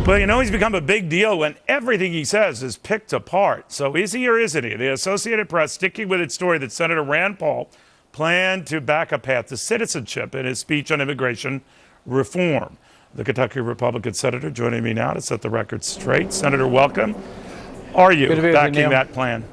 Well, you know, he's become a big deal when everything he says is picked apart. So is he or isn't he? The Associated Press sticking with its story that Senator Rand Paul planned to back a path to citizenship in his speech on immigration reform. The Kentucky Republican senator joining me now to set the record straight. Senator, welcome. Are you backing that plan?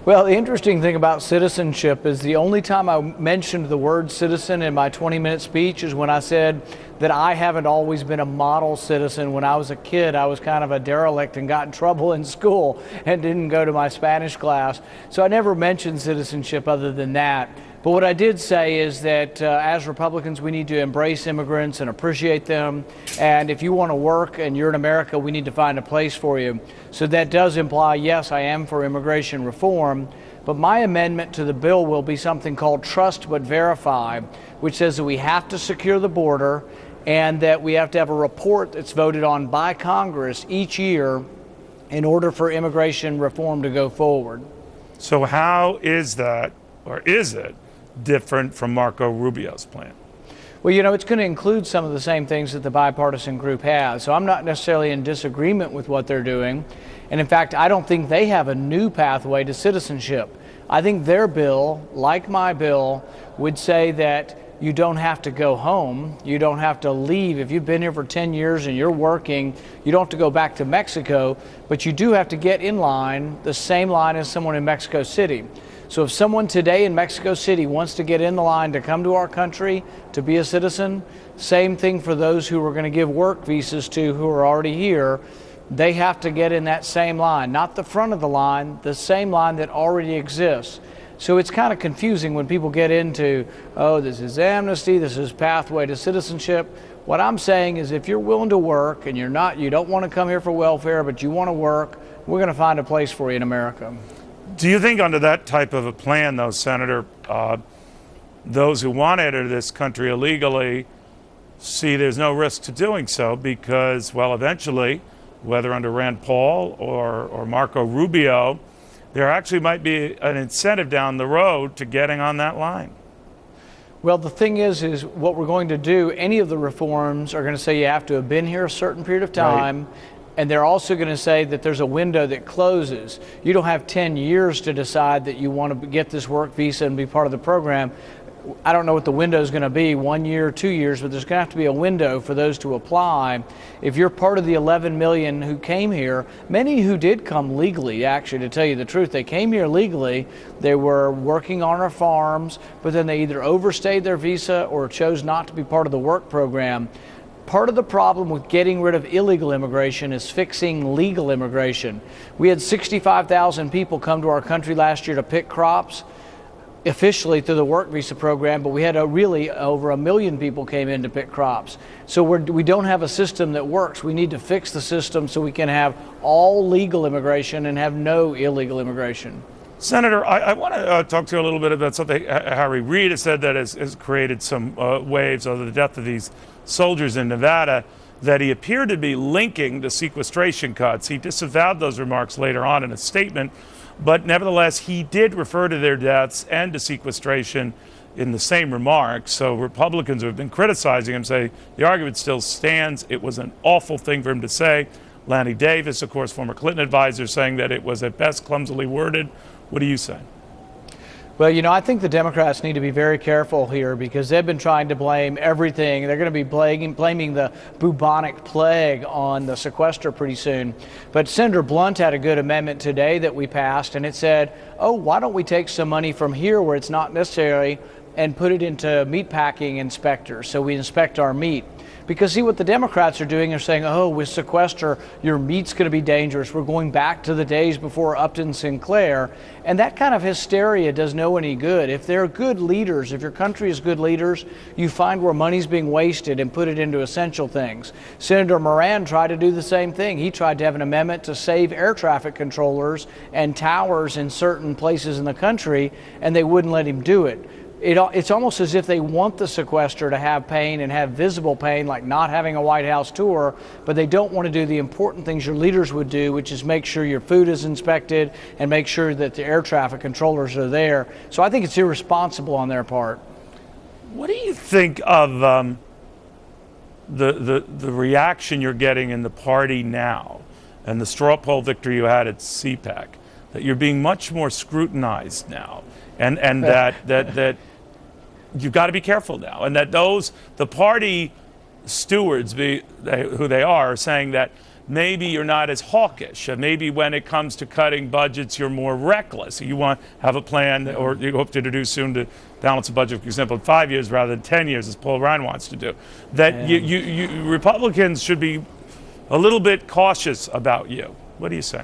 Well, the interesting thing about citizenship is the only time I mentioned the word citizen in my 20-minute speech is when I said that I haven't always been a model citizen. When I was a kid, I was kind of a derelict and got in trouble in school and didn't go to my Spanish class. So I never mentioned citizenship other than that. But what I did say is that as Republicans, we need to embrace immigrants and appreciate them. And if you want to work and you're in America, we need to find a place for you. So that does imply, yes, I am for immigration reform. But my amendment to the bill will be something called Trust But Verify, which says that we have to secure the border and that we have to have a report that's voted on by Congress each year in order for immigration reform to go forward. So how is that, or is it, different from Marco Rubio's plan? Well, you know, it's going to include some of the same things that the bipartisan group has. So I'm not necessarily in disagreement with what they're doing. And in fact, I don't think they have a new pathway to citizenship. I think their bill, like my bill, would say that you don't have to go home. You don't have to leave. If you've been here for 10 years and you're working, you don't have to go back to Mexico, but you do have to get in line, the same line as someone in Mexico City. So if someone today in Mexico City wants to get in the line to come to our country to be a citizen, same thing for those who we're going to give work visas to who are already here. They have to get in that same line, not the front of the line, the same line that already exists. So it's kind of confusing when people get into, oh, this is amnesty, this is pathway to citizenship. What I'm saying is if you're willing to work and you don't want to come here for welfare, but you want to work, we're going to find a place for you in America. Do you think under that type of a plan, though, Senator, those who want to enter this country illegally see there's no risk to doing so because, well, eventually, whether under Rand Paul or Marco Rubio, there actually might be an incentive down the road to getting on that line? Well, the thing is what we're going to do, any of the reforms are going to say you have to have been here a certain period of time. Right. And they're also going to say that there's a window that closes. You don't have 10 years to decide that you want to get this work visa and be part of the program. I don't know what the window is going to be, 1 year, 2 years, but there's going to have to be a window for those to apply. If you're part of the 11 million who came here, many who did come legally, actually, to tell you the truth, they came here legally. They were working on our farms, but then they either overstayed their visa or chose not to be part of the work program. Part of the problem with getting rid of illegal immigration is fixing legal immigration. We had 65,000 people come to our country last year to pick crops, officially through the work visa program, but we had really over 1 million people came in to pick crops. So we don't have a system that works. We need to fix the system so we can have all legal immigration and have no illegal immigration. Senator, I want to talk to you a little bit about something Harry Reid has said that has created some waves of the death of these soldiers in Nevada, that he appeared to be linking to sequestration cuts. He disavowed those remarks later on in a statement, but nevertheless, he did refer to their deaths and to sequestration in the same remarks. So Republicans who have been criticizing him say the argument still stands. It was an awful thing for him to say. Lanny Davis, of course, former Clinton advisor, saying that it was at best clumsily worded. What do you say? Well, you know, I think the Democrats need to be very careful here because they've been trying to blame everything. They're going to be blaming the bubonic plague on the sequester pretty soon. But Senator Blunt had a good amendment today that we passed, and it said, oh, why don't we take some money from here where it's not necessary and put it into meatpacking inspectors so we inspect our meat. Because see what the Democrats are doing, they're saying, oh, with sequester, your meat's going to be dangerous. We're going back to the days before Upton Sinclair. And that kind of hysteria does no any good. If they're good leaders, if your country is good leaders, you find where money's being wasted and put it into essential things. Senator Moran tried to do the same thing. He tried to have an amendment to save air traffic controllers and towers in certain places in the country, and they wouldn't let him do it. It's almost as if they want the sequester to have pain and have visible pain, like not having a White House tour, but they don't want to do the important things your leaders would do, which is make sure your food is inspected and make sure that the air traffic controllers are there. So I think it's irresponsible on their part. What do you think of the reaction you're getting in the party now and the straw poll victory you had at CPAC, that you're being much more scrutinized now, and that you've got to be careful now, and that the party stewards, who they are saying that maybe you're not as hawkish, and maybe when it comes to cutting budgets, you're more reckless. You want to have a plan, or you hope to introduce soon, to balance a budget, for example, in 5 years rather than 10 years, as Paul Ryan wants to do. That you Republicans should be a little bit cautious about you. What do you say?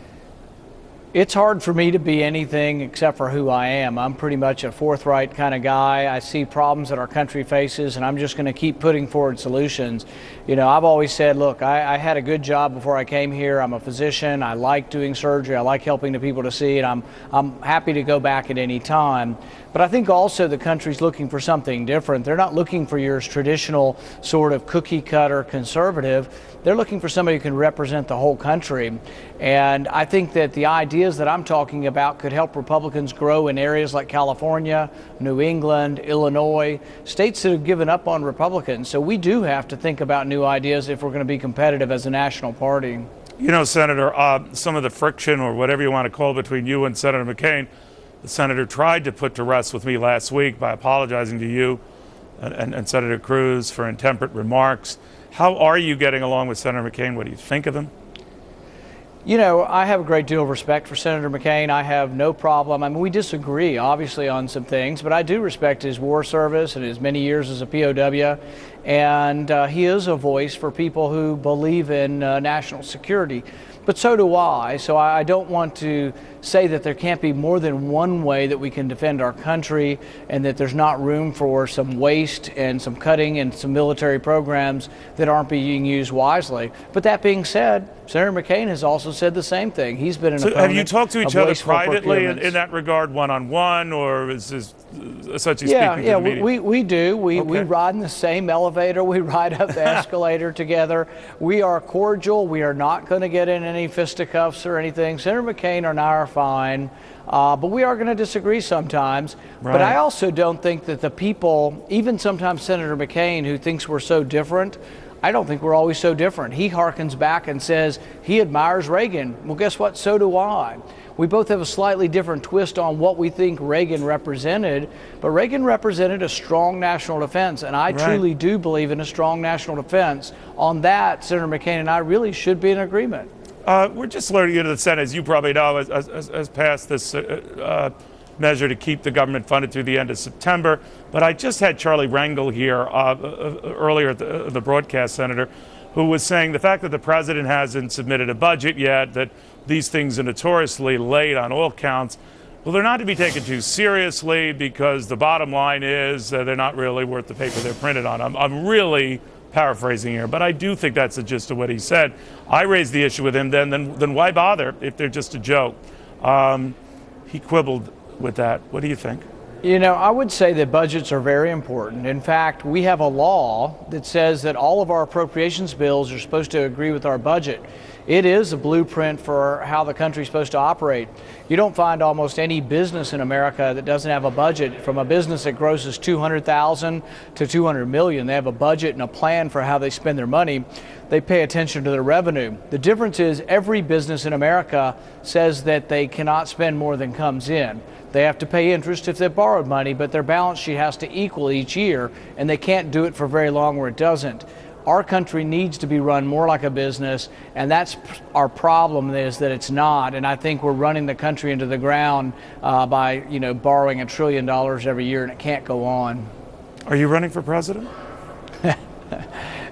It's hard for me to be anything except for who I am. I'm pretty much a forthright kind of guy. I see problems that our country faces, and I'm just going to keep putting forward solutions. You know, I've always said, look, I had a good job before I came here. I'm a physician. I like doing surgery. I like helping the people to see, and I'm happy to go back at any time. But I think also the country's looking for something different. They're not looking for your traditional sort of cookie cutter conservative. They're looking for somebody who can represent the whole country. And I think that the ideas that I'm talking about could help Republicans grow in areas like California, New England, Illinois, states that have given up on Republicans. So we do have to think about new ideas if we're going to be competitive as a national party. You know, Senator, some of the friction, or whatever you want to call it, between you and Senator McCain, the senator tried to put to rest with me last week by apologizing to you and Senator Cruz for intemperate remarks. How are you getting along with Senator McCain? What do you think of him? You know, I have a great deal of respect for Senator McCain. I have no problem. I mean, we disagree, obviously, on some things, but I do respect his war service and his many years as a POW. And he is a voice for people who believe in national security. But so do I. So I don't want to say that there can't be more than one way that we can defend our country, and that there's not room for some waste and some cutting and some military programs that aren't being used wisely. But that being said, Senator McCain has also said the same thing. He's been an opponent. Have you talked to each other privately in that regard, one-on-one, or is this essentially speaking to the media? We do. We ride in the same elevator. We ride up the escalator together. We are cordial. We are not going to get in any fisticuffs or anything. Senator McCain and I are fine, but we are going to disagree sometimes. Right. But I also don't think that the people, even sometimes Senator McCain, who thinks we're so different, I don't think we're always so different. He harkens back and says he admires Reagan. Well, guess what? So do I. We both have a slightly different twist on what we think Reagan represented, but Reagan represented a strong national defense, and I truly do believe in a strong national defense. On that, Senator McCain and I really should be in agreement. We're just learning into the Senate, as you probably know, has passed this measure to keep the government funded through the end of September. But I just had Charlie Rangel here earlier at the broadcast, Senator, who was saying the fact that the president hasn't submitted a budget yet, that these things are notoriously late on all counts, well, they're not to be taken too seriously, because the bottom line is they're not really worth the paper they're printed on. I'm really paraphrasing here, but I do think that's the gist of what he said. I raised the issue with him then why bother if they're just a joke? He quibbled with that. What do you think? You know, I would say that budgets are very important. In fact, we have a law that says that all of our appropriations bills are supposed to agree with our budget. It is a blueprint for how the country's supposed to operate. You don't find almost any business in America that doesn't have a budget. From a business that grosses $200,000 to $200 million, they have a budget and a plan for how they spend their money. They pay attention to their revenue. The difference is every business in America says that they cannot spend more than comes in. They have to pay interest if they borrowed money, but their balance sheet has to equal each year, and they can't do it for very long where it doesn't. Our country needs to be run more like a business, and that's our problem, is that it's not. And I think we're running the country into the ground by, borrowing $1 trillion every year, and it can't go on. Are you running for president?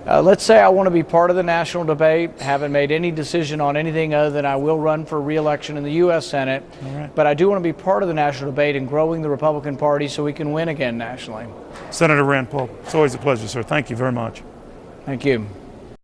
Let's say I want to be part of the national debate. Haven't made any decision on anything other than I will run for re-election in the U.S. Senate. All right. But I do want to be part of the national debate and growing the Republican Party so we can win again nationally. Senator Rand Paul, it's always a pleasure, sir. Thank you very much. Thank you.